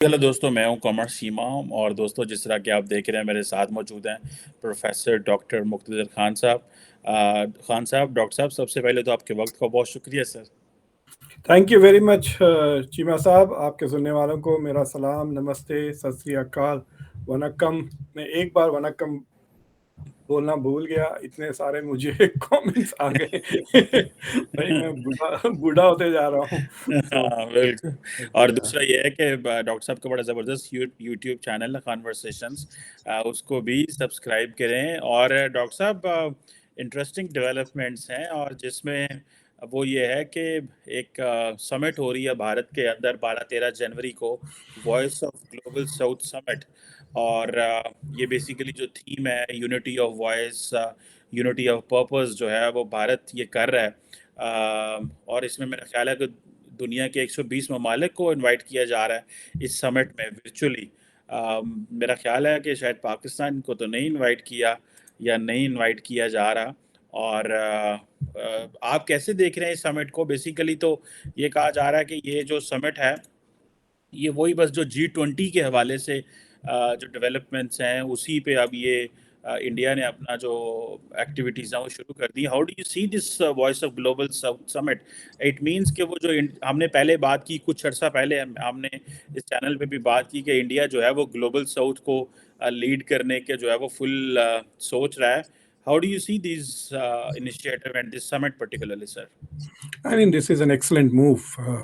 Hello दोस्तों, मैं हूं कमर सीमा। और दोस्तों, जिस तरह कि आप देख रहे हैं, मेरे साथ मौजूद हैं प्रोफेसर डॉक्टर मुख्तदर खान साहब। डॉक्टर साहब, सबसे पहले तो आपके वक्त का बहुत शुक्रिया sir. Thank you very much Cheema साहब। आपके सुनने वालों को मेरा सलाम, नमस्ते, सत श्री अकाल, वनक्कम। मैं एक बार वनक्कम बोलना भूल गया, इतने सारे मुझे कमेंट्स आ गए। भाई मैं बूढ़ा बूढ़ा होते जा रहा हूँ। सो हाँ, बिल्कुल। और दूसरा ये है कि डॉक्टर साहब का बड़ा ज़बरदस्त यूट्यूब चैनल है कॉन्वर्सेशंस, उसको भी सब्सक्राइब करें। और डॉक्टर साहब, इंटरेस्टिंग डेवलपमेंट्स हैं, और जिसमें वो ये है कि एक समिट हो रही है भारत के अंदर 12-13 जनवरी को, voice of Global South summit. और ये बेसिकली जो थीम है, unity of voice, unity of purpose, जो है वो भारत ये कर रहा है। और इसमें मेरा ख्याल है कि दुनिया के 120 ममालिक को इनवाइट किया जा रहा है इस समिट में वर्चुअली। मेरा ख्याल है कि शायद पाकिस्तान को तो नहीं इनवाइट किया, या नहीं इनवाइट किया जा रहा। और आप कैसे देख रहे हैं इस समिट को? बेसिकली तो ये कहा जा रहा है कि ये जो समिट है, ये वही बस जो G20 के हवाले से जो डेवलपमेंट्स हैं उसी पे अब ये इंडिया ने अपना जो एक्टिविटीज़ हैं वो शुरू कर दी। How do you see this Voice of Global South summit? It means कि वो जो हमने पहले बात की, कुछ अर्सा पहले हमने इस चैनल पे भी बात की कि इंडिया जो है वो ग्लोबल साउथ को लीड करने के जो है वो फुल सोच रहा है। How do you see this initiative and this summit particularly sir? I mean this is an excellent move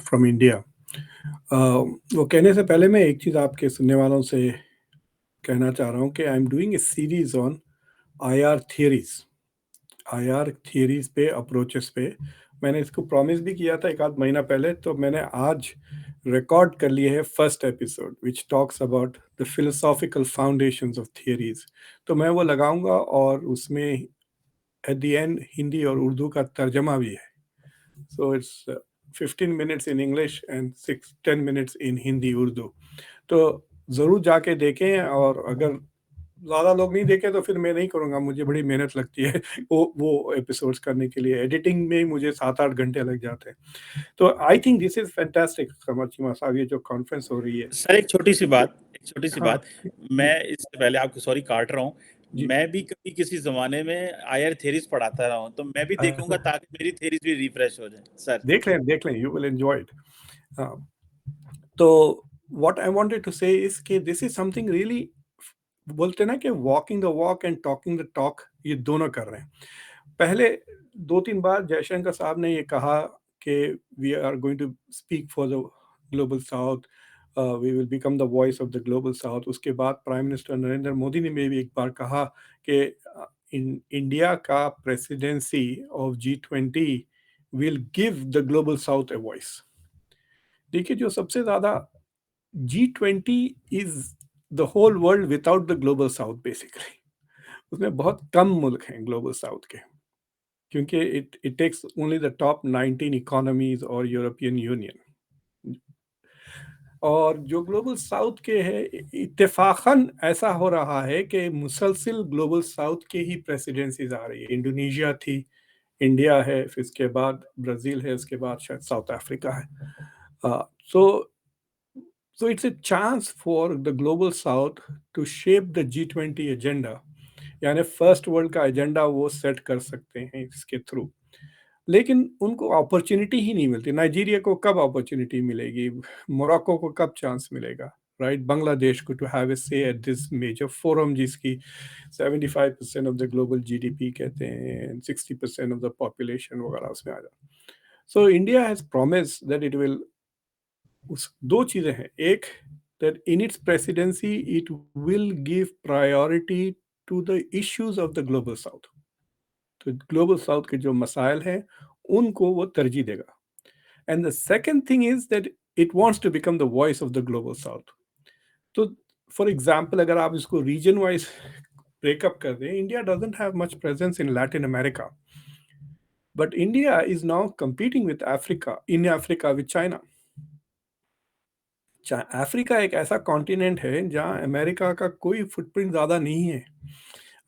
from India. वो कहने से पहले मैं एक चीज़ आपके सुनने वालों से कहना चाह रहा हूँ कि I am doing a series on IR theories. IR theories पे, अप्रोचेस पे मैंने इसको प्रॉमिस भी किया था एक आध महीना पहले, तो मैंने आज रिकॉर्ड कर लिए है first episode which talks about the philosophical foundations of theories. तो मैं वो लगाऊंगा, और उसमें एट द एंड हिंदी और उर्दू का तर्जमा भी है। So it's 15 minutes in English and 6-10 minutes in Hindi Urdu. तो ज़रूर जाके देखें, और अगर ज़्यादा लोग नहीं देखे तो फिर मैं नहीं करूँगा, मुझे बड़ी मेहनत लगती है वो एपिसोड्स करने के लिए। एडिटिंग में ही मुझे 7-8 घंटे लग जाते हैं। तो I think this is fantastic Qamar Cheema sahab, ये जो कॉन्फ्रेंस हो रही है। सर, एक छोटी सी बात। हाँ मैं जी इससे पहले आपको सॉरी काट रहा हूँ। जी। मैं भी कभी किसी ज़माने में आईआर थ्योरीज पढ़ाता रहा हूँ, तो मैं भी देखूंगा हाँ, ताकि मेरी थ्योरीज भी रिफ्रेश हो जाए सर। देख लें, यू विल एंजॉय इट। हाँ, तो what I wanted to say is कि दिस इज समथिंग रियली, बोलते हैं ना कि walking the walk and talking the talk, ये दोनों कर रहे हैं। पहले 2-3 बार जयशंकर साहब ने ये कहा कि we are going to speak for the global south, we will become the voice of the global south. उसके बाद प्राइम मिनिस्टर नरेंद्र मोदी ने भी एक बार कहा कि इन इंडिया का presidency of G20 will give the global south a voice. देखिए, जो सबसे ज़्यादा G20 is the whole world without the global south basically. उसमें बहुत कम मुल्क हैं ग्लोबल साउथ के, क्योंकि it it takes only the top 19 economies और यूरोपियन यूनियन। और जो ग्लोबल साउथ के है, इत्तेफाकन ऐसा हो रहा है कि मुसलसिल ग्लोबल साउथ के ही प्रेसिडेंसीज आ रही है। इंडोनेशिया थी, इंडिया है, फिर इसके बाद ब्राज़ील है, उसके बाद शायद साउथ अफ्रीका है। सो So it's a chance for the global south to shape the G20 agenda, यानी फर्स्ट वर्ल्ड का एजेंडा वो सेट कर सकते हैं इसके थ्रू। लेकिन उनको अपॉर्चुनिटी ही नहीं मिलती। नाइजीरिया को कब अपॉर्चुनिटी मिलेगी? मोरक्को को कब चांस मिलेगा? राइट, बांग्लादेश को टू हैव ए से एट दिस मेजर फोरम, जिसकी 75% ऑफ द ग्लोबल जीडीपी कहते हैं, 60% ऑफ द पॉपुलेशन वगैरह उसमें आ जाए। So India has promise that it will, उस दो चीजें हैं। एक, that in its presidency it will give priority to the issues of the global south। तो ग्लोबल साउथ के जो मसाइल हैं उनको वो तरजीह देगा। And the second thing is that it wants to become the voice of the global south. तो फॉर एग्जांपल, अगर आप इसको रीजन वाइज ब्रेकअप कर दें, India doesn't have much presence in Latin America, but India is now competing with Africa, in Africa with China. Africa एक ऐसा continent है जहाँ अमेरिका का कोई फुटप्रिंट ज़्यादा नहीं है।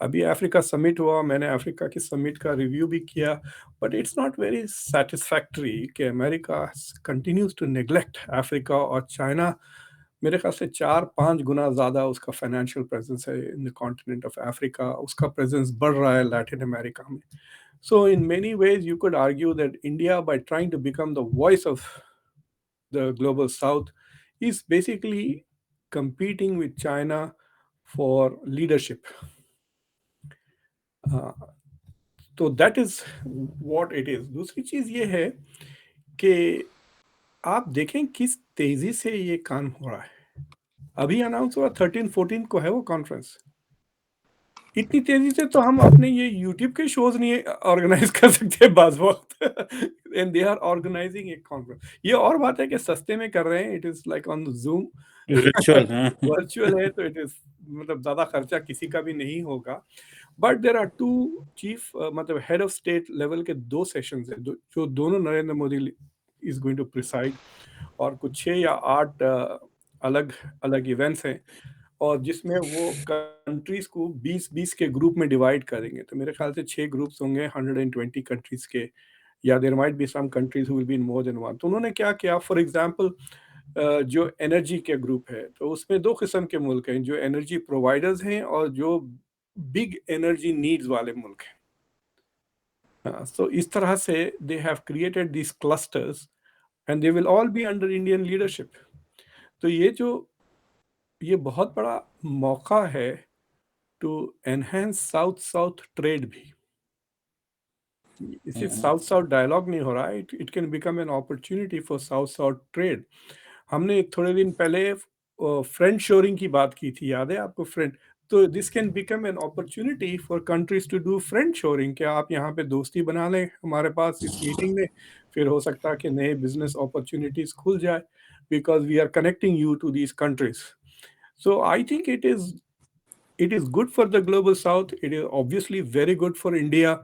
अभी अफ्रीका समिट हुआ, मैंने अफ्रीका की समिट का रिव्यू भी किया, but it's not very satisfactory कि America continues to neglect Africa, और चाइना मेरे ख्याल से 4-5 गुना ज़्यादा उसका फाइनेंशियल प्रेजेंस है in the continent of Africa, उसका प्रेजेंस बढ़ रहा है लैटिन अमेरिका में। So in many ways, you could argue that India, by trying to become the voice of the global South, is basically competing with China for leadership. Uh, तो that is what it is. दूसरी चीज ये है कि आप देखें किस तेजी से ये काम हो रहा है। अभी अनाउंस हुआ 13-14 को है वो कॉन्फ्रेंस। इतनी तेजी से तो हम अपने ये यूट्यूब के शोज नहीं ऑर्गेनाइज कर सकते बाज वक्त। And they are organising a conference. ये और बात है कि सस्ते में कर रहे हैं, it is like on zoom. Ritual, हाँ। वर्चुअल है तो इट इज मतलब ज्यादा खर्चा किसी का भी नहीं होगा। But there are two chief मतलब हेड ऑफ स्टेट लेवल के 2 सेशंस हैं जो दोनों Narendra Modi is going to preside, और कुछ 6 या 8 अलग अलग इवेंट्स हैं, और जिसमें वो कंट्रीज को 20-20 के ग्रुप में डिवाइड करेंगे। तो मेरे ख्याल से 6 ग्रुप्स होंगे 120 कंट्रीज के, या there might be some countries who will be in more than one. तो उन्होंने क्या किया, फॉर एग्जांपल जो एनर्जी के ग्रुप है तो उसमें 2 किस्म के मुल्क हैं, जो एनर्जी प्रोवाइडर्स हैं और जो बिग एनर्जी नीड्स वाले मुल्क हैं। सो इस तरह से they have created this clusters and they will all be under Indian leadership. तो ये बहुत बड़ा मौका है to enhance south south trade भी। इसे साउथ साउथ डायलॉग नहीं हो रहा है, it can become an opportunity for south south trade. हमने थोड़े दिन पहले फ्रेंड शोरिंग की बात की थी, याद है आपको फ्रेंड? तो this can become an opportunity for countries to do friend shoring. क्या आप यहाँ पे दोस्ती बना लें हमारे पास इस मीटिंग में, फिर हो सकता है कि नए बिजनेस अपॉर्चुनिटीज खुल जाए, because we are connecting you to these countries. So I think it is good for the global south, it is obviously very good for India,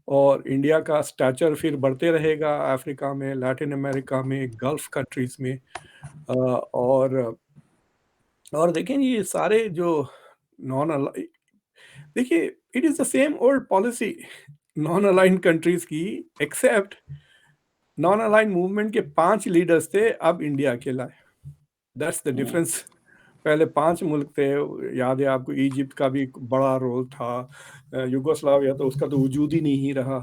और इंडिया का स्टैचर फिर बढ़ते रहेगा अफ्रीका में, लैटिन अमेरिका में, Gulf countries में। और देखें ये सारे जो नॉन अलाइ देखिए, it is the same old policy non aligned countries की, एक्सेप्ट नॉन अलाइंड मूवमेंट के 5 लीडर्स थे, अब इंडिया अकेला है। That's the difference. पहले 5 मुल्क थे, याद है आपको, इजिप्ट का भी एक बड़ा रोल था, युगोस्लाविया तो उसका तो वजूद ही नहीं रहा।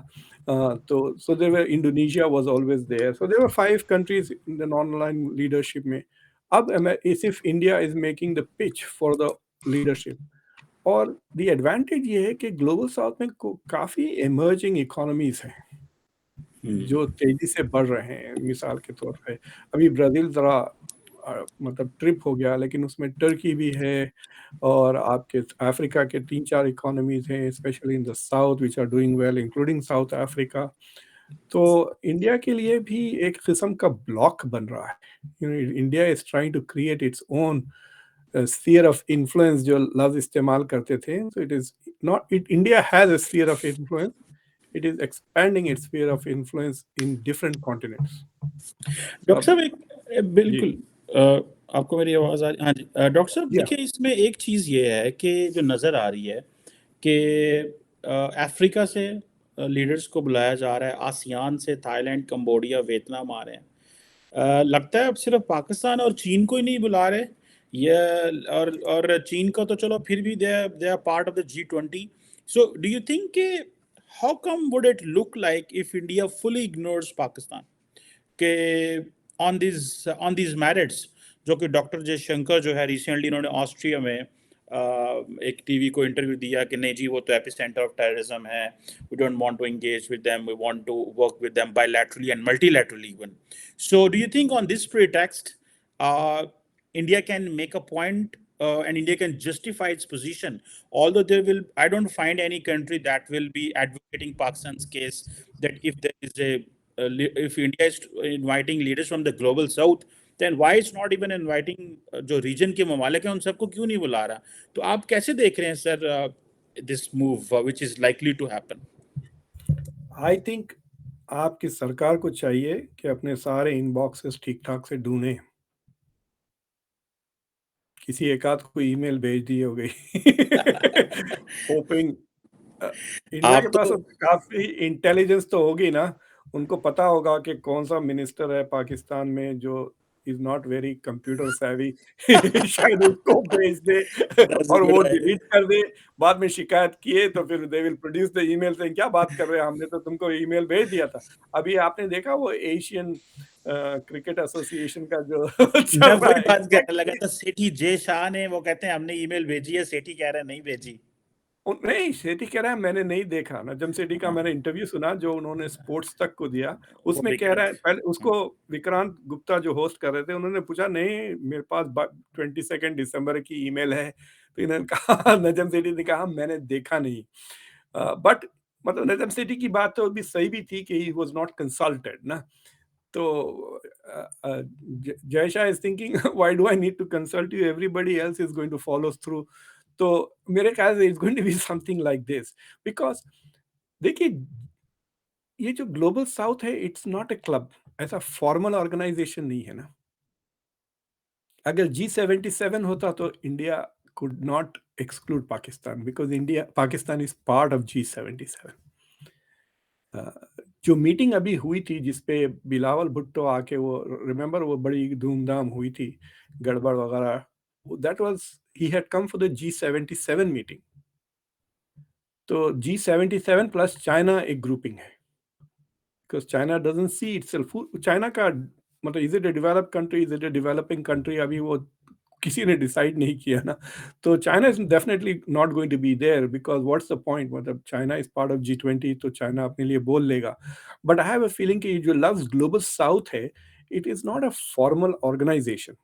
तो so there were, Indonesia was always there, so there were 5 countries in the non aligned leadership में। अब सिर्फ India is making the pitch for the leadership. और द एडवांटेज ये है कि ग्लोबल साउथ में काफ़ी इमर्जिंग इकोनॉमीज हैं जो तेजी से बढ़ रहे हैं। मिसाल के तौर पे अभी ब्राज़ील ज़रा मतलब ट्रिप हो गया, लेकिन उसमें टर्की भी है, और आपके अफ्रीका के 3-4 इकोनॉमीज़ हैं, specially in the south which are doing well, including south Africa. तो इंडिया के लिए भी एक किस्म का ब्लॉक बन रहा है। You know, India is trying to create its own sphere of influence, जो लफ्ज़ इस्तेमाल करते थे। So it is not it India has a sphere of influence, it is expanding its sphere of influence in different continents. तो doctor अब साहब जी, बिल्कुल। आपको मेरी आवाज़ आ रही? हाँ जी। डॉक्टर साहब या देखिए, इसमें एक चीज़ ये है कि जो नज़र आ रही है कि अफ्रीका से लीडर्स को बुलाया जा रहा है, आसियान से थाईलैंड, कंबोडिया, वियतनाम आ रहे हैं। लगता है अब सिर्फ पाकिस्तान और चीन को ही नहीं बुला रहे ये, और चीन का तो चलो फिर भी they are part of the G20। So do you think कि how come would it look like if India fully ignores Pakistan के ऑन दीज मेरिट्स, जो कि डॉक्टर जयशंकर जो है रिसेंटली उन्होंने ऑस्ट्रिया में एक टीवी को इंटरव्यू दिया कि नहीं जी वो तो एपिसेंटर ऑफ टेररिज्म है, we don't want to engage with them, we want to work with them bilaterally and multilaterally even. So do you think on this pretext India can make a point, and India can justify its position, although there will, I don't find any country that will be advocating Pakistan's case, that if there is a if India is inviting leaders from the global south, then why it's not even inviting जो reason के ममालिक हैं उन सबको क्यों नहीं बुला रहा? तो आप कैसे देख रहे हैं sir this move which is likely to happen? I think आपकी सरकार को चाहिए कि अपने सारे इनबॉक्सेस ठीक-ठाक से ढूँढें। किसी एक आध को ईमेल भेज दी हो गई। होपिंग अ, इंडिया के आप पास तो अब काफ़ी इंटेलिजेंस तो होगी ना, उनको पता होगा कि कौन-सा मिनिस्टर है पाकिस्तान में जो is not very computer savvy शायद उसको भेज दे That's a और good वो idea. डिलीट कर दे। बाद में शिकायत किए तो फिर they will produce the email से क्या बात कर रहे हैं, हमने तो तुमको ईमेल भेज दिया था। अभी आपने देखा वो एशियन क्रिकेट एसोसिएशन का जो मैं चल रहा वही है बात कहने लगा एग्जैक्टली। था, सेठी जय शाह ने, वो कहते हैं हमने ईमेल भेजी है, सेठी कह रहे हैं नहीं भेजी। नहीं, सेठी कह रहा है मैंने नहीं देखा। नजम सेठी का हाँ, मैंने इंटरव्यू सुना जो उन्होंने स्पोर्ट्स तक को दिया। वो उसमें कह रहा है, विक्रांत। पहले उसको विक्रांत गुप्ता जो होस्ट कर रहे थे उन्होंने पूछा, नहीं मेरे पास 22 दिसंबर की ईमेल है। तो इन्होंने कहा नजम सेठी ने कहा मैंने देखा नहीं। बट मतलब नजम सेठी की बात तो भी सही भी थी कि ही वाज नॉट कंसल्टेड ना। तो जयशा is thinking why do I need to consult you, everybody else is going to follow through. तो मेरे ख्याल से it's going to be something like this. Because देखिए, ये जो ग्लोबल साउथ है इट्स नॉट ए क्लब, ऐसा फॉर्मल ऑर्गेनाइजेशन नहीं है ना। अगर G77 होता तो India could not exclude Pakistan, because India Pakistan is part of G77। जो मीटिंग अभी हुई थी जिसपे बिलावल भुट्टो आके, वो रिमेंबर वो बड़ी धूमधाम हुई थी, गड़बड़ वगैरह, that was he had come for the G77 meeting. तो G77 प्लस चाइना एक ग्रुपिंग है, because China doesn't see itself, China का मतलब is it a developed country, is it a developing country, अभी वो किसी ने डिसाइड नहीं किया ना। तो China is definitely not going to be there, because what's the point, मतलब China is part of G20 तो चाइना अपने लिए बोल लेगा। But I have a feeling कि जो लव्स ग्लोबल साउथ है, it is not a formal organisation.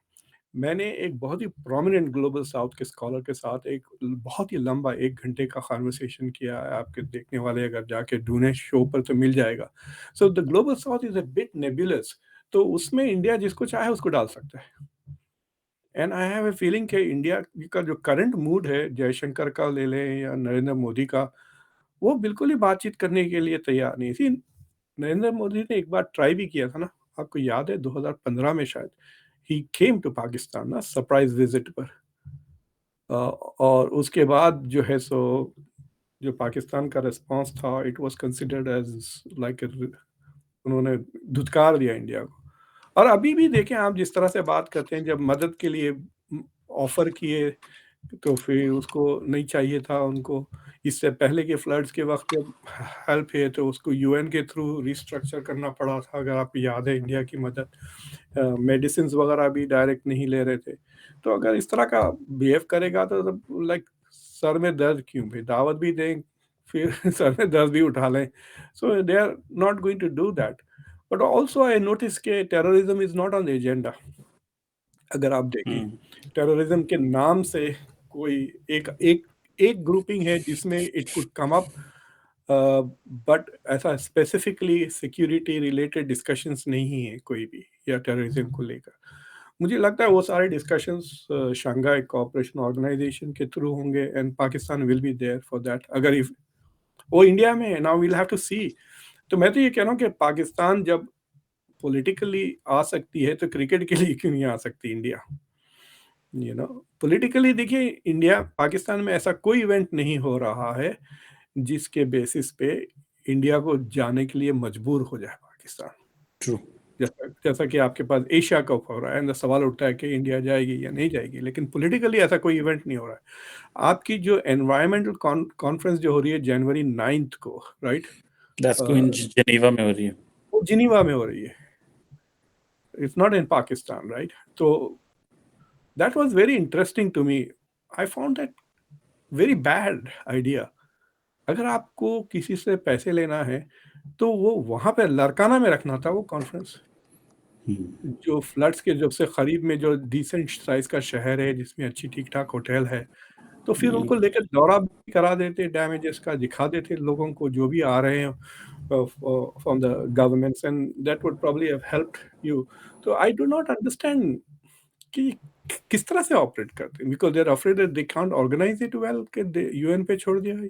मैंने एक बहुत ही प्रोमिनेंट ग्लोबल साउथ के स्कॉलर के साथ एक बहुत ही लंबा 1 घंटे का कन्वर्सेशन किया है। आपके देखने वाले अगर जाके ढूंढें शो पर तो मिल जाएगा। So the global south is a bit नेबुलस। तो उसमें इंडिया जिसको चाहे उसको डाल सकता है। And I have a feeling कि इंडिया का जो करंट मूड है, जयशंकर का ले लें या नरेंद्र मोदी का, वो बिल्कुल ही बातचीत करने के लिए तैयार नहीं थी। नरेंद्र मोदी ने एक बार ट्राई भी किया था ना, आपको याद है 2015 में शायद, ही केम टू पाकिस्तान ना सरप्राइज विजिट पर। और उसके बाद जो है सो जो पाकिस्तान का रिस्पांस था, it was considered as like, उन्होंने धुतकार दिया इंडिया को। और अभी भी देखें आप जिस तरह से बात करते हैं, जब मदद के लिए ऑफर किए तो फिर उसको नहीं चाहिए था उनको। इससे पहले के फ्लड्स के वक्त जब हेल्प है तो उसको यूएन के थ्रू रिस्ट्रक्चर करना पड़ा था, अगर आपको याद है इंडिया की मदद। मेडिसिन वगैरह भी डायरेक्ट नहीं ले रहे थे। तो अगर इस तरह का बिहेव करेगा तो लाइक सर में दर्द क्यों, भाई दावत भी दें फिर सर में दर्द भी उठा लें। So they are not going to do that. But also I notice के terrorism is not on the agenda. अगर आप देखें, हम्म। टेररिज्म के नाम से कोई एक एक एक ग्रुपिंग है जिसमें it could come up, but ऐसा स्पेसिफिकली सिक्योरिटी रिलेटेड डिस्कशंस नहीं है कोई भी, या टेररिज्म को लेकर। मुझे लगता है वो सारे डिस्कशंस शंघाई कोऑपरेशन ऑर्गेनाइजेशन के थ्रू होंगे, and Pakistan will be there for that. अगर इफ वो इंडिया में है, now we'll have to see. तो मैं तो ये कह रहा हूँ कि पाकिस्तान जब पॉलिटिकली आ सकती है तो क्रिकेट के लिए क्यों नहीं आ सकती इंडिया। पॉलिटिकली देखिए, इंडिया पाकिस्तान में ऐसा कोई इवेंट नहीं हो रहा है जिसके बेसिस पे इंडिया को जाने के लिए मजबूर हो जाए पाकिस्तान। ट्रू। जैसा जैसा कि आपके पास एशिया कप हो रहा है, एंड सवाल उठता है कि इंडिया जाएगी या नहीं जाएगी, लेकिन पॉलिटिकली ऐसा कोई इवेंट नहीं हो रहा है। आपकी जो एनवायरमेंटल कॉन्फ्रेंस जो हो रही है जनवरी 9 को, राइट, दैट्स क्वीन जेनीवा में हो रही है। वो जिनीवा में हो रही है, it's not in Pakistan, right. तो that was very interesting to me. I found that very bad idea. अगर आपको किसी से पैसे लेना है तो वो वहां पे लरकाना में रखना था वो कॉन्फ्रेंस, जो फ्लड्स के जब से करीब में जो डिसेंट साइज का शहर है जिसमें अच्छी ठीक ठाक होटल है। तो फिर उनको लेकर दौरा भी करा देते, डैमेजेस का दिखा देते लोगों को जो भी आ रहे हैं from the governments, and that would probably have helped you. तो आई डू नॉट अंडरस्टैंड कि किस तरह से ऑपरेट करते हैं, because they are afraid that they can't organise it well, कि यूएन पे छोड़ दिया है।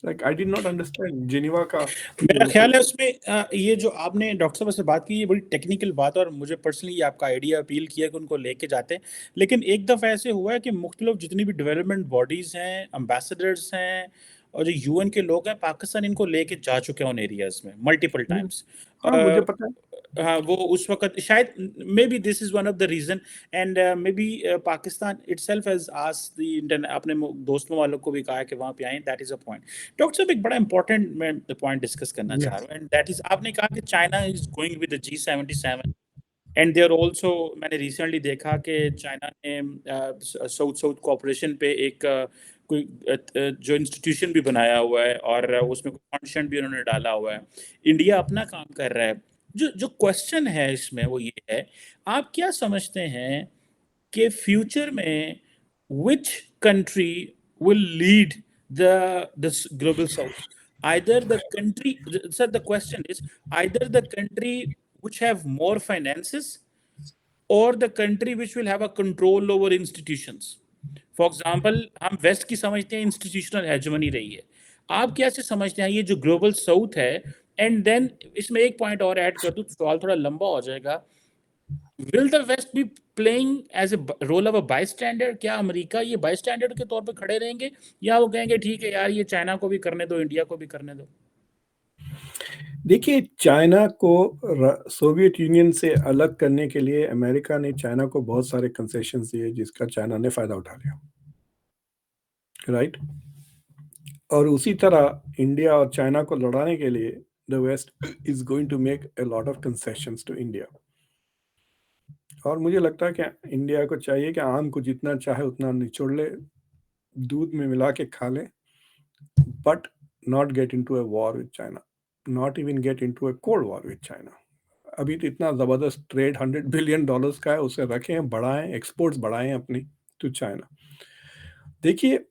Like I did not understand Geneva का मेरा जो ख्याल है उसमें ये जो आपने डॉक्टर साहब से बात की, ये बड़ी टेक्निकल बात है और मुझे पर्सनली आपका आइडिया अपील किया कि उनको लेके जाते हैं। लेकिन एक दफ़ा ऐसे हुआ है कि मुख्तलिफ जितनी भी डेवलपमेंट बॉडीज़ हैं, एम्बेसडर्स हैं और जो यूएन के लोग हैं, पाकिस्तान इनको लेके जा चुके हैं उन एरियाज में मल्टीपल टाइम्स। हाँ, मुझे पता है। हाँ, वो उस वक्त शायद maybe this is one of the reason, and maybe Pakistan itself has asked the Indian, अपने दोस्तों वालों को भी कहा कि वहां पे आए, that is a point. Doctor साहब, एक बड़ा इंपॉर्टेंट मैं पॉइंट डिस्कस करना चाह Yes. रहा हूँ, एंड दैट इज, आपने कहा कि China is going with the G77, and there also, मैंने रिसेंटली देखा कि चाइना ने साउथ साउथ कोऑपरेशन पे एक कोई जो इंस्टीट्यूशन भी बनाया हुआ है, और उसमें कॉन्स्टेंट भी उन्होंने डाला हुआ है। इंडिया अपना काम कर रहा है। जो जो क्वेश्चन है इसमें वो ये है, आप क्या समझते हैं कि फ्यूचर में which country will lead the this global south? Either the country, sir, the question is either the country which have more finances, or the country which will have a control over institutions. For example, हम waste की समझते हैं institutional hegemony रही है, आप कैसे समझते हैं ये जो ग्लोबल साउथ है? एंड देन इसमें एक पॉइंट और ऐड कर दूं, सवाल थोड़ा लंबा हो जाएगा। Will the west be playing as a role of a bystander? क्या अमेरिका ये बाई स्टैंडर्ड के तौर पे खड़े रहेंगे, या वो कहेंगे ठीक है यार, ये चाइना को भी करने दो, इंडिया को भी करने दो? देखिए, चाइना को सोवियत यूनियन से अलग करने के लिए अमेरिका ने चाइना को बहुत सारे कंसेशंस दिए, जिसका चाइना ने फायदा उठा लिया, राइट। और उसी तरह इंडिया और चाइना को लड़ाने के लिए the west is going to make a lot of concessions to India. और मुझे लगता है कि इंडिया को चाहिए कि आम को जितना चाहे उतना निचोड़ ले, दूध में मिला के खा ले, but not get into a war with China, not even get into a cold war with China. अभी तो इतना ज़बरदस्त ट्रेड $100 बिलियन का है, उसे रखें, बढ़ाएं, एक्सपोर्ट्स बढ़ाएं अपनी टू चाइना। देखिए,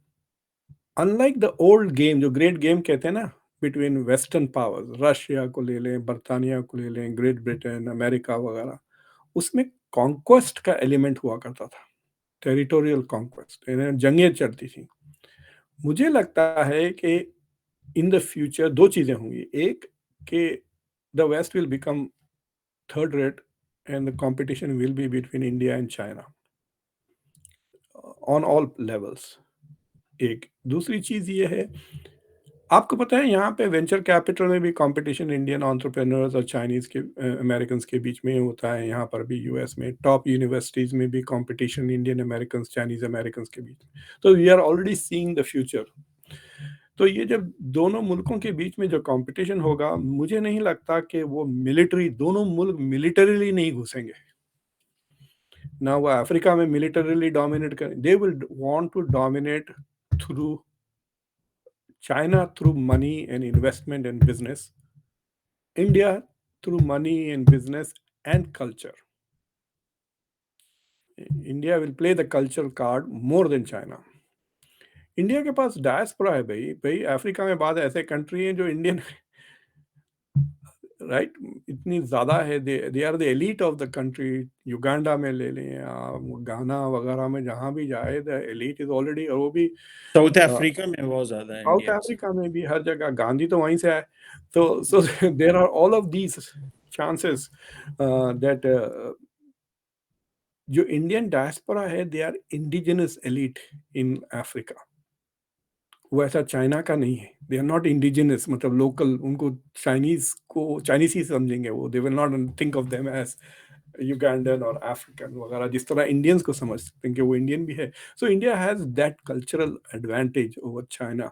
अनलाइक द ओल्ड गेम, जो ग्रेट गेम कहते हैं ना, बिटवीन वेस्टर्न पावर्स, रशिया को ले लें, बर्तानिया को ले लें, ग्रेट ब्रिटेन, अमेरिका वगैरह, उसमें कॉन्क्वेस्ट का एलिमेंट हुआ करता था, टेरिटोरियल कॉन्क्वेस्ट, जंगें चलती थी। मुझे लगता है कि इन द फ्यूचर दो चीज़ें होंगी, एक कि the west will become third rate and the competition will be between India and China on all levels. एक दूसरी चीज़ ये है, आपको पता है यहाँ पे वेंचर कैपिटल में भी कंपटीशन इंडियन एंटरप्रेन्योर्स और चाइनीज़ के अमेरिकन्स के बीच में होता है। यहाँ पर भी यूएस में टॉप यूनिवर्सिटीज़ में भी competition Indian Americans, Chinese Americans के बीच में। तो we are already seeing the future. तो ये जब दोनों मुल्कों के बीच में जो कंपटीशन होगा, मुझे नहीं लगता कि वो मिलिट्री, दोनों मुल्क मिलिटरीली नहीं घुसेंगे ना। वो अफ्रीका में मिलिटरीली डोमिनेट करें, they will want to dominate through China through money and investment and business, India through money and business and culture. India will play the cultural card more than China. India के पास diaspora है भाई भाई, Africa में बाद ऐसे country हैं जो Indian right इतनी ज़्यादा है, they are the elite of the country. Uganda में ले लें, गाना वगैरह में जहाँ भी जाए, द एलीट इज ऑलरेडी। और वो भी साउथ अफ्रीका में बहुत ज्यादा है साउथ इंडियंस। अफ्रीका में भी, हर जगह, गांधी तो वहीं से आए। तो so there are all of these chances that जो इंडियन डायस्पोरा है, they are indigenous elite in Africa. वो ऐसा चाइना का नहीं है, दे आर नॉट इंडिजिनस, मतलब लोकल। उनको चाइनीज को चाइनीज ही समझेंगे वो, they will not think of them as Ugandan और अफ्रीकन वगैरह, जिस तरह इंडियंस को समझ सकते हैं कि वो इंडियन भी है। So India has that cultural advantage over China,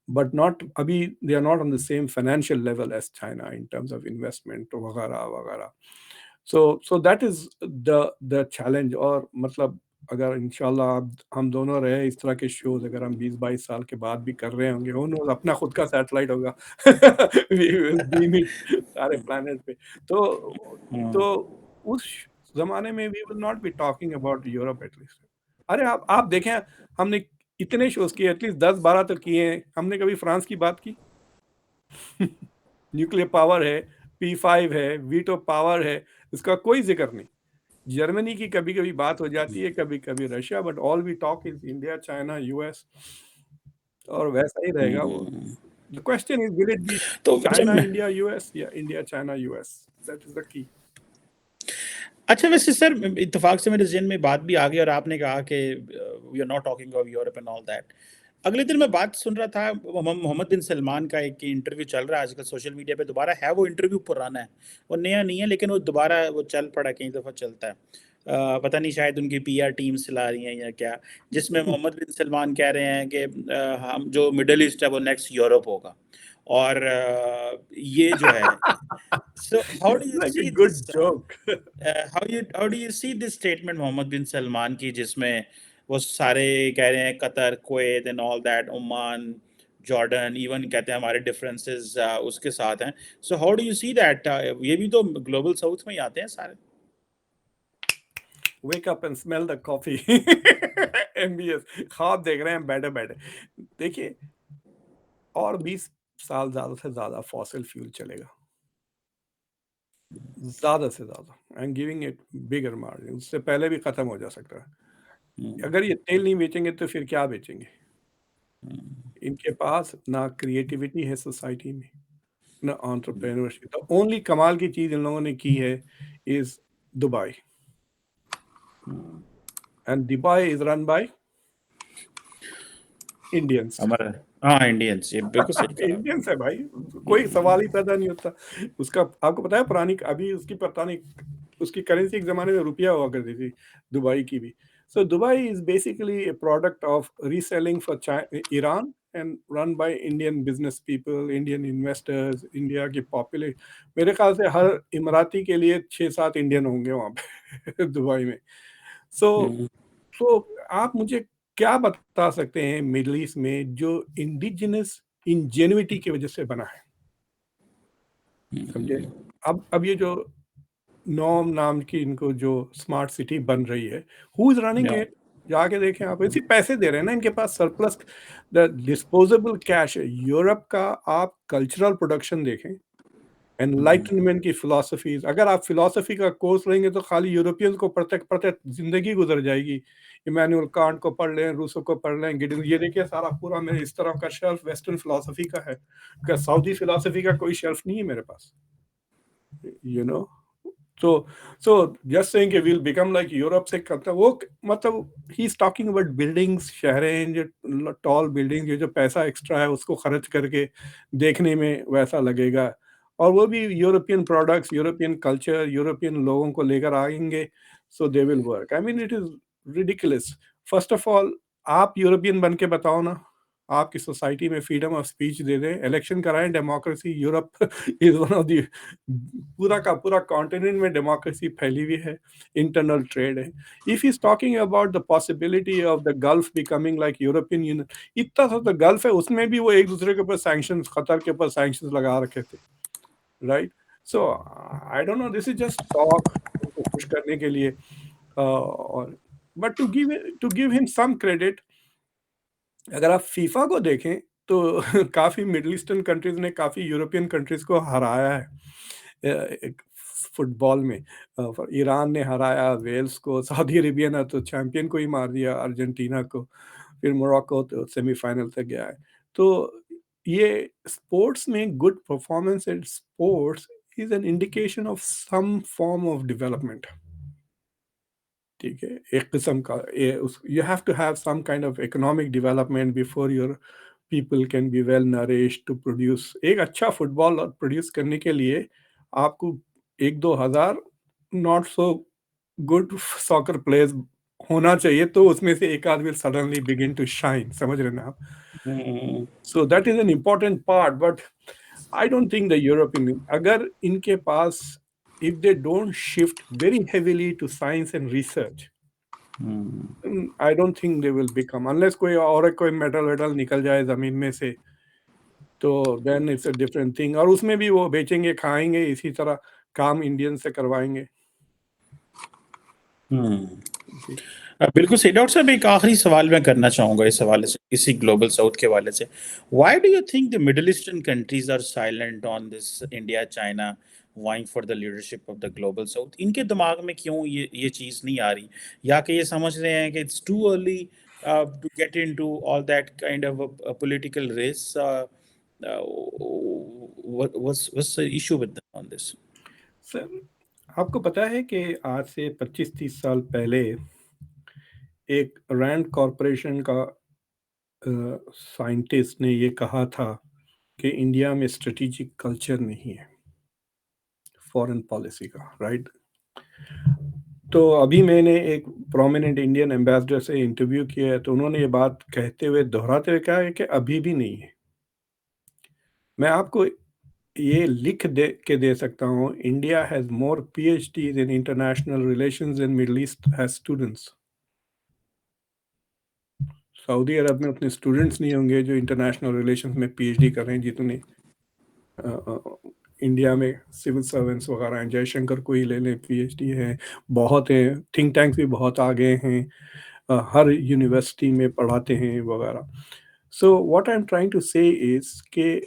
but not अभी they are not on the same financial level as China in terms of investment वगैरह वगैरह। So that is the challenge। और मतलब अगर इंशाल्लाह हम दोनों रहे, इस तरह के शोज अगर हम 20-22 साल के बाद भी कर रहे होंगे, हो अपना खुद का सैटेलाइट होगा we will beam it सारे प्लैनेट पे। तो उस जमाने में we will not be talking about Europe at least। अरे आप देखें, हमने इतने शोज किए, एटलीस्ट 10-12 तो किए हैं। हमने कभी फ्रांस की बात की? न्यूक्लियर पावर है, P5 है, वीटो पावर है, इसका कोई जिक्र नहीं। जर्मनी की कभी कभी बात हो जाती है, कभी कभी Russia, but all we talk is India, China, US. और वैसा ही रहेगा वो। The question is, will it be तो जब चाइना इंडिया यूएस या India China US? That is the key. अच्छा, वैसे सर इत्तेफाक से मेरे जहन में बात भी आ गई, और आपने कहा कि we are not talking of Europe and all that. अगले दिन मैं बात सुन रहा था, मोहम्मद बिन सलमान का एक इंटरव्यू चल रहा है आजकल सोशल मीडिया पे, दोबारा है वो इंटरव्यू, पुराना है, वो नया नहीं है, लेकिन वो दोबारा वो चल पड़ा, कई दफ़ा चलता है। पता नहीं शायद उनकी पीआर टीम चला रही है या क्या, जिसमें मोहम्मद बिन सलमान कह रहे हैं कि हम जो मिडल ईस्ट है वो नेक्स्ट यूरोप होगा, और ये जो है, so how do It's you like a see good this, joke. How do you see this statement Mohammed bin Salman की, जिसमें वो सारे कह रहे हैं Qatar, Kuwait and all that, Oman, Jordan, even कहते हैं हमारे डिफरेंसेस उसके साथ हैं। सो हाउ डू यू सी दैट, ये भी तो ग्लोबल साउथ में ही आते हैं सारे। Wake up and smell the coffee. MBS ख्वाब देख रहे हैं बैठे बैठे। देखिए, और 20 साल ज्यादा से ज्यादा फॉसिल फ्यूल चलेगा, ज्यादा से ज्यादा। I am giving it bigger margin, उससे पहले भी खत्म हो जा सकता है। हम्म, अगर ये तेल नहीं बेचेंगे तो फिर क्या बेचेंगे? हम्म, इनके पास ना क्रिएटिविटी है सोसाइटी में, ना एंटरप्रेन्योरशिप। द ओनली कमाल की चीज इन लोगों ने की है is Dubai, hmm. And Dubai is run by Indians. हमारा, हाँ इंडियंस, ये बिल्कुल सही कहा इंडियंस है भाई, कोई आपने। सवाल ही पैदा नहीं होता। उसका आपको पता है, पुरानी अभी उसकी पता नहीं, उसकी करेंसी एक जमाने में रुपया हुआ करती थी, दुबई की भी। So Dubai is basically A product of reselling for Iran and run by Indian business people, Indian investors, India की पॉपुलेशन। मेरे ख्याल से हर इमराती के लिए 6-7 इंडियन होंगे वहाँ पे दुबई में। सो हम्म, तो आप मुझे क्या बता सकते हैं मिडल ईस्ट में जो इंडिजिनस इंजेन्युइटी की वजह से बना है? समझे? अब ये जो नॉम नाम की इनको जो स्मार्ट सिटी बन रही है, हु इज रनिंग या, इट? जाके देखें आप, इसी पैसे दे रहे हैं ना, इनके पास सरप्लस द डिस्पोजेबल कैश है। यूरोप का आप कल्चरल प्रोडक्शन देखें, एनलाइटनमेंट की फिलॉसफीज, अगर आप फिलॉसफी का कोर्स लेंगे तो खाली यूरोपियंस को पढ़ते पढ़ते जिंदगी गुजर जाएगी। इमैनुअल कांट को पढ़ लें, रूसो को पढ़ लें, गिडिन, ये देखिए सारा पूरा मेरे इस तरह का शेल्फ वेस्टर्न फिलॉसफी का है। क्या सऊदी फिलॉसफी का कोई शेल्फ नहीं है मेरे पास? You know, so so just saying कि we'll become like यूरोप से करता वो, मतलब ही इज टॉकिंग अबाउट बिल्डिंग्स, शहरें जो टॉल बिल्डिंग, ये जो पैसा एक्स्ट्रा है उसको खर्च करके देखने में वैसा लगेगा, और वो भी European products, European culture, European लोगों को लेकर आएंगे। So they will work, I mean it is ridiculous. First of all, आप यूरोपियन बन के बताओ ना, आपकी सोसाइटी में फ्रीडम ऑफ स्पीच दे दें, इलेक्शन कराएं, democracy, Europe is one of the, पूरा का पूरा कॉन्टिनेंट में डेमोक्रेसी फैली हुई है, इंटरनल ट्रेड है। If is talking about the possibility of the gulf becoming like European union, इतना सा तो गल्फ है, उसमें भी वो एक दूसरे के ऊपर सैंक्शंस, कतर के ऊपर सैंक्शंस लगा रखे थे, right? So I don't know, this is just talk उनको खुश करने के लिए। और but to give him some credit, अगर आप फीफा को देखें तो काफी मिडिल ईस्टर्न कंट्रीज ने काफी यूरोपियन कंट्रीज को हराया है एक फुटबॉल में। ईरान ने हराया वेल्स को, सऊदी अरेबिया ने तो चैंपियन को ही मार दिया, अर्जेंटीना को, फिर मोरक्को तो सेमीफाइनल तक गया है। तो ये स्पोर्ट्स में good performance in sports is an indication of some form of development. ठीक है, एक किस्म का ये उस you have to have some kind of economic development before your people can be well nourished to produce. एक अच्छा फुटबॉल प्रोड्यूस करने के लिए आपको 1-2 हज़ार not so good soccer players होना चाहिए, तो उसमें से एक आध will suddenly begin to shine, समझ रहे हैं ना आप? Hmm, so that is an important part, but I don't think the European, अगर इनके पास, if they don't shift very heavily to science and research, hmm, I don't think they will become, unless कोई और कोई metal Vettel निकल जाए जमीन में से, तो then it's a different thing, और उसमें भी वो बेचेंगे खाएंगे इसी तरह, काम इंडियन से करवाएंगे हम्म। जी। बिल्कुल सही। डॉक्टर साहब, एक आखिरी सवाल मैं करना चाहूँगा इस हवाले से, इसी ग्लोबल साउथ के हवाले से। Why do you think the Middle Eastern countries are silent on this, India, China vying for the leadership of the global south? इनके दिमाग में क्यों ये चीज़ नहीं आ रही, या कि ये समझ रहे हैं कि it's too early to get into all that kind of political race? What's the issue with on this? Sir, आपको पता है कि आज से 25-30 साल पहले एक रैंड कॉरपोरेशन का साइंटिस्ट ने ये कहा था कि इंडिया में स्ट्रेटेजिक कल्चर नहीं है फॉरेन पॉलिसी का, राइट? तो अभी मैंने एक प्रोमिनेंट इंडियन एम्बेसडर से इंटरव्यू किया है, तो उन्होंने ये बात कहते हुए दोहराते हुए कहा है कि अभी भी नहीं है। मैं आपको ये लिख दे के दे सकता हूँ, India has more PhDs in international relations in Middle East has students. सऊदी अरब में उतने स्टूडेंट्स नहीं होंगे जो इंटरनेशनल रिलेशंस में पीएचडी कर रहे हैं जितने इंडिया में सिविल सर्वेंट्स वगैरह हैं। जयशंकर को ही ले लें, पीएचडी है, बहुत हैं। थिंक टैंक्स भी बहुत आ गए हैं, हर यूनिवर्सिटी में पढ़ाते हैं वगैरह। So what I am trying to say is के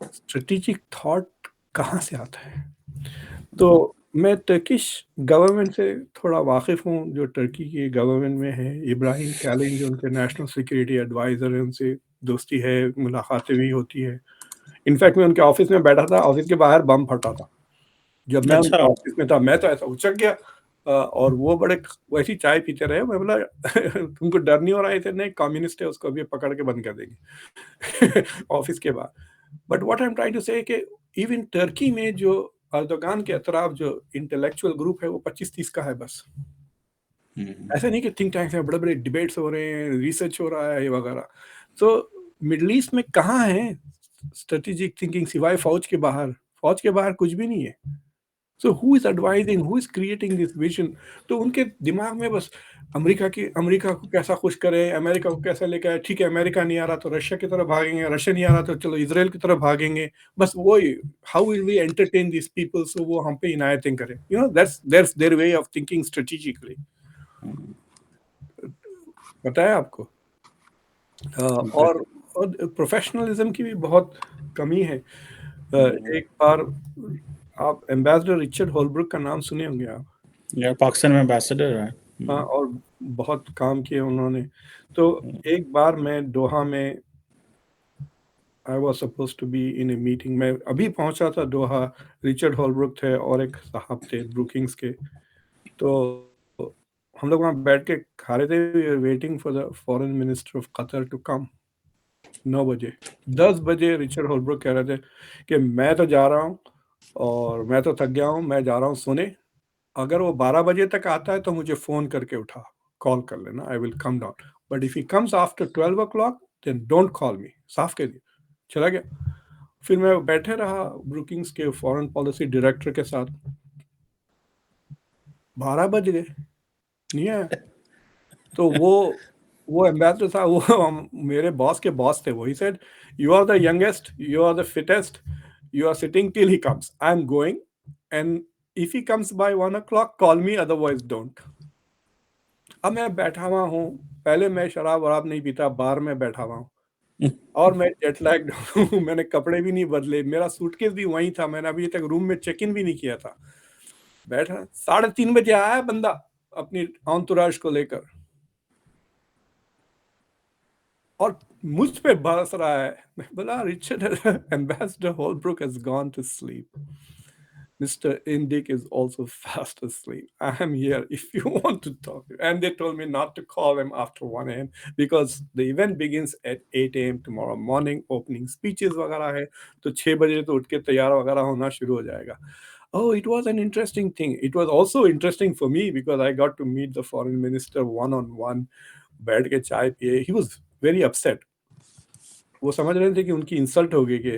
स्ट्रेटेजिक थॉट कहाँ से आता है? तो मैं टर्किश गवर्नमेंट से थोड़ा वाकिफ़ हूँ, जो टर्की की गवर्नमेंट में है। इब्राहिम कैलिन जो उनके नेशनल सिक्योरिटी एडवाइज़र हैं, उनसे दोस्ती है, मुलाकातें भी होती है। इनफैक्ट मैं उनके ऑफ़िस में बैठा था, ऑफ़िस के बाहर बम फटा था। जब मैं अच्छा। उनके ऑफ़िस में था, मैं तो ऐसा उछक गया, और वो बड़े वैसे ही चाय पीते रहे। मैं बोला तुमको डर नहीं हो रहा है? इसे नहीं, कम्युनिस्ट है, उसको अभी पकड़ के बंद कर देंगे ऑफ़िस के बाहर। But what I am trying to say कि इवन टर्की में जो अर्दोगान के अतराफ जो इंटेलेक्चुअल ग्रुप है वो 25-30 का है बस। ऐसा नहीं कि थिंक टैंक्स हैं, बड़े-बड़े डिबेट्स हो रहे हैं, रिसर्च हो रहा है ये वगैरह। तो मिडल ईस्ट में कहाँ है स्ट्रेटेजिक थिंकिंग सिवाय फ़ौज के बाहर? फ़ौज के बाहर कुछ भी नहीं है। So who is advising, who is creating this vision? तो उनके दिमाग में बस अमेरिका को कैसा खुश करें, अमेरिका को कैसा लेके आए, ठीक है अमेरिका नहीं आ रहा तो रशिया की तरफ भागेंगे, रशिया नहीं आ रहा तो चलो इज़राइल की तरफ भागेंगे। बस वही, how will we entertain these people so वो हम पे इनायतें करें। You know that's their way of thinking strategically. पता है आपको? और प्रोफेशनलिज्म की भी बहुत कमी है। एक बार आप एम्बेसडर रिचर्ड होलब्रुक का नाम सुने होंगे आप। यार पाकिस्तान में एम्बेसडर है। हाँ, और बहुत काम किए उन्होंने। तो एक बार मैं दोहा में, I was supposed to be in a meeting, मैं अभी पहुँचा था दोहा। रिचर्ड होलब्रुक थे और एक साहब थे ब्रुकिंग्स के। तो हम लोग वहाँ बैठ के खा रहे थे, we are waiting for the foreign minister of Qatar to come. 9 बजे, 10 बजे रिचर्ड होलब्रुक कह रहे थे कि मैं तो जा रहा हूँ और मैं तो थक गया हूँ, मैं जा रहा हूँ सोने। अगर वो 12 बजे तक आता है तो मुझे फ़ोन करके उठा, कॉल कर लेना, I will come down. But if he comes after 12 o'clock then don't call me. साफ कह दिया। चला गया। फिर मैं बैठे रहा ब्रुकिंग्स के फॉरेन पॉलिसी डायरेक्टर के साथ। 12 बज गए, नहीं आया। तो वो एम्बेसडर था, वो मेरे बॉस के बॉस थे। वो he said, you are the youngest, you are the fittest, you are sitting till he comes, I am going, and if he comes by 1 o'clock call me, otherwise don't. अब मैं बैठा हुआ हूँ, पहले मैं शराब-वराब नहीं पीता, बार में बैठा हुआ हूँ और मैं जेट लैग्ड हूँ। मैंने कपड़े भी नहीं बदले, मेरा सूटकेस भी वहीं था, मैंने अभी तक रूम में चेक इन भी नहीं किया था। बैठा 3:30 बजे आया बंदा अपनी एंटोurage को लेकर और मुझ पे बरस रहा है। मैं बोला, Richard, ambassador Holbrooke has gone to sleep. Mr. Indik is also fast asleep. I am here if you want to talk. And they told me not to call him after 1 a.m. because the event begins at 8 a.m. tomorrow morning. Opening speeches वगैरह है, तो 6 बजे तो उठ के तैयार वगैरह होना शुरू हो जाएगा। Oh, it was an interesting thing. It was also interesting for me because I got to meet the foreign minister one on one. बैठ के चाय पिए। He was very upset. वो समझ रहे थे कि उनकी इंसल्ट हो गई कि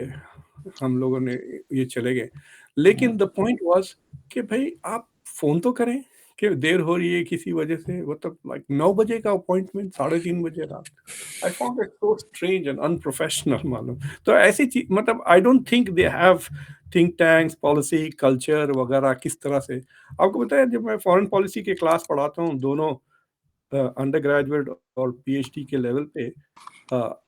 हम लोगों ने ये चले गए। लेकिन द पॉइंट वाज़ कि भई आप फ़ोन तो करें कि देर हो रही है किसी वजह से, मतलब लाइक 9 बजे का अपॉइंटमेंट, साढ़े 3 बजे रात। I found it so strange and unprofessional मालूम। तो ऐसी ची मतलब आई don't think they have think tanks, policy, culture वगैरह किस तरह से। आपको पता है, जब मैं फॉरेन पॉलिसी की क्लास पढ़ाता हूँ, दोनों अंडर ग्रेजुएट और पीएचडी के लेवल पे, अ,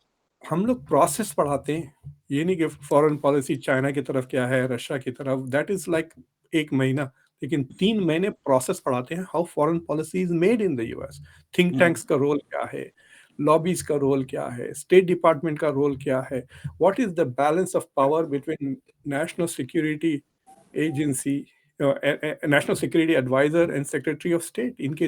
हम लोग प्रोसेस पढ़ाते हैं। ये नहीं कि फॉरेन पॉलिसी चाइना की तरफ क्या है, रशिया की तरफ, दैट इज़ लाइक 1 महीना। लेकिन 3 महीने प्रोसेस पढ़ाते हैं, how foreign policy is made in the US. Think tanks का रोल क्या है? लॉबीज़ का रोल क्या है? स्टेट डिपार्टमेंट का रोल क्या है? What is the balance of power between national security agency, national security adviser and secretary of state. इनके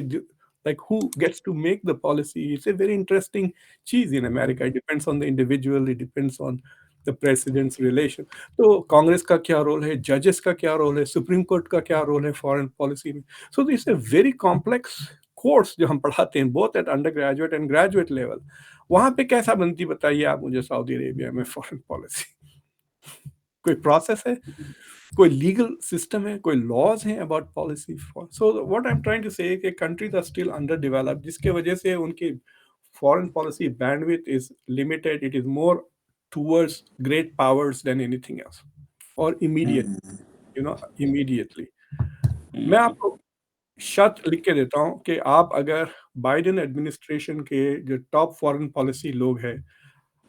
Like who gets to make the policy? It's a very interesting cheese in America. It depends on the individual. It depends on the president's relation. तो कांग्रेस का क्या role है, जजेस का क्या role है, supreme court का क्या रोल है फॉरेन पॉलिसी में. So this a very complex course जो हम पढ़ाते हैं both at undergraduate and graduate level. वहां पे कैसा बनती बताइए आप मुझे सऊदी अरेबिया में फॉरेन पॉलिसी. कोई प्रोसेस है, कोई लीगल सिस्टम है, कोई लॉज हैं about policy. So what I am trying to say कि countries are still underdeveloped, जिसके वजह से उनकी foreign policy bandwidth is limited. It is more towards great powers than anything else, or immediate, immediately. मैं आपको शर्त लिख के देता हूं कि आप अगर बाइडेन एडमिनिस्ट्रेशन के जो टॉप फॉरेन पॉलिसी लोग हैं,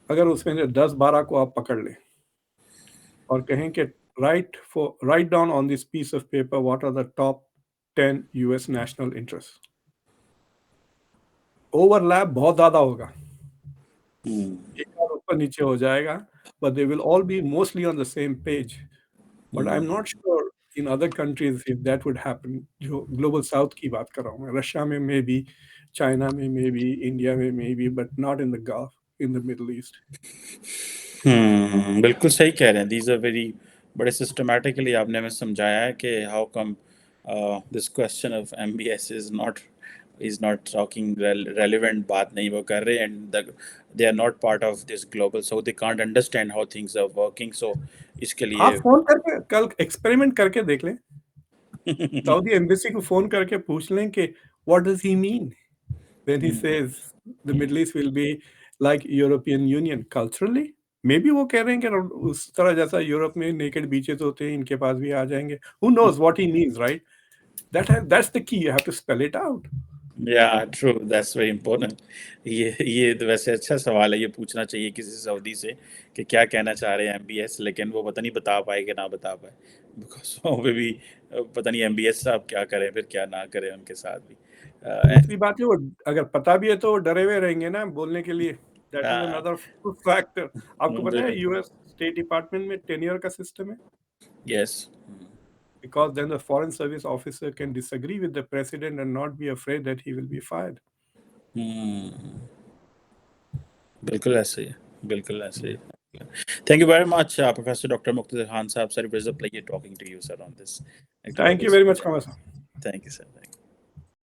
अगर उसमें से 10-12 को आप पकड़ लें और कहें कि write down on this piece of paper what are the top 10 US national interests. Overlap बहुत ज्यादा होगा, एक बार ऊपर नीचे हो जाएगा, but they will all be mostly on the same page. But I'm not sure in other countries if that would happen. जो Global south की बात कर रहा हूँ मैं, रशिया में मे बी, चाइना में मे बी, इंडिया में maybe, but not in the Gulf, in the Middle East. बिल्कुल सही कह रहे हैं. दीज आर वेरी बड़े सिस्टमैटिकली आपने हमें समझाया है कि how come this question of MBS is not talking relevant बात नहीं वो कर रहे, and they are not part of this global, so they can't understand how things are working. सो इसके आप लिए फोन करके कल एक्सपेरिमेंट करके देख लें, सऊदी एम्बेसी को फोन करके पूछ लें कि what does he mean when he says the Middle East will be like European Union culturally. May be वो कह रहे हैं कि उस तरह जैसा यूरोप में नेकेड बीचेस होते हैं इनके पास भी आ जाएंगे. Who knows what he means, right? That's the key. You have to spell it out. या ट्रू, दैट्स वेरी इम्पोर्टेंट. ये तो वैसे अच्छा सवाल है, ये पूछना चाहिए किसी सऊदी से कि क्या कहना चाह रहे हैं एमबीएस, लेकिन वो पता नहीं बता पाए कि ना बता पाए, बिकॉज वो भी पता नहीं एमबीएस साहब क्या करें फिर क्या ना करें उनके साथ भी. दूसरी बात है वो अगर पता भी है तो वो डरे हुए रहेंगे ना बोलने के लिए. That is another factor. आपको पता है यूएस स्टेट डिपार्टमेंट में टेन्योर का सिस्टम है. Yes, Because then the foreign service officer can disagree with the president and not be afraid that he will be fired. बिल्कुल ऐसे ही है, बिल्कुल ऐसे ही. Thank you very much, Professor Dr. Muqtada Khan Sahab. Sir, it was a pleasure talking to you, sir, on this Thank global you very much, subject. Qamar sir. Thank you, sir.